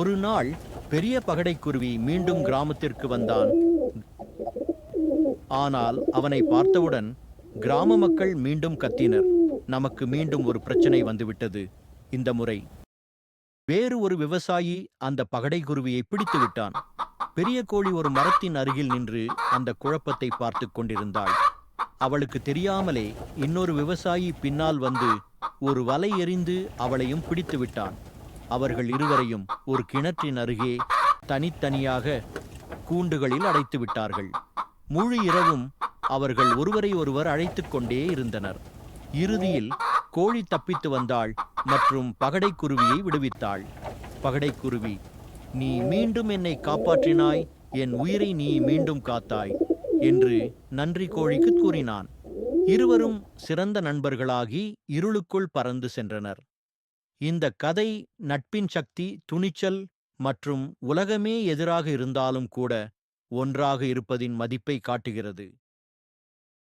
ஒரு நாள் பெரிய பகடைக்குருவி மீண்டும் கிராமத்திற்கு வந்தான். ஆனால் அவனை பார்த்தவுடன் கிராம மக்கள் மீண்டும் கத்தினர். நமக்கு மீண்டும் ஒரு பிரச்சனை வந்துவிட்டது. இந்த முறை வேறு ஒரு விவசாயி அந்த பகடைக்குருவியை பிடித்து விட்டான். பெரிய கோழி ஒரு மரத்தின் அருகில் நின்று அந்த குழப்பத்தை பார்த்து கொண்டிருந்தாள். அவளுக்கு தெரியாமலே இன்னொரு விவசாயி பின்னால் வந்து ஒரு வலை எறிந்து அவளையும் பிடித்து விட்டான். அவர்கள் இருவரையும் ஒரு கிணற்றின் அருகே தனித்தனியாக கூண்டுகளில் அடைத்து விட்டார்கள். முழு இரவும் அவர்கள் ஒருவரை ஒருவர் அழைத்துக் கொண்டே இருந்தனர். இறுதியில் கோழி தப்பித்து வந்தாள் மற்றும் பகடைக்குருவியை விடுவித்தாள். பகடைக்குருவி, நீ மீண்டும் என்னை காப்பாற்றினாய், என் உயிரை நீ மீண்டும் காத்தாய் என்று நன்றி கோழிக்கு கூறினான். இருவரும் சிறந்த நண்பர்களாகி இருளுக்குள் பறந்து சென்றனர். இந்த கதை நட்பின் சக்தி, துணிச்சல் மற்றும் உலகமே எதிராக இருந்தாலும் கூட ஒன்றாக இருப்பதின் மதிப்பை காட்டுகிறது.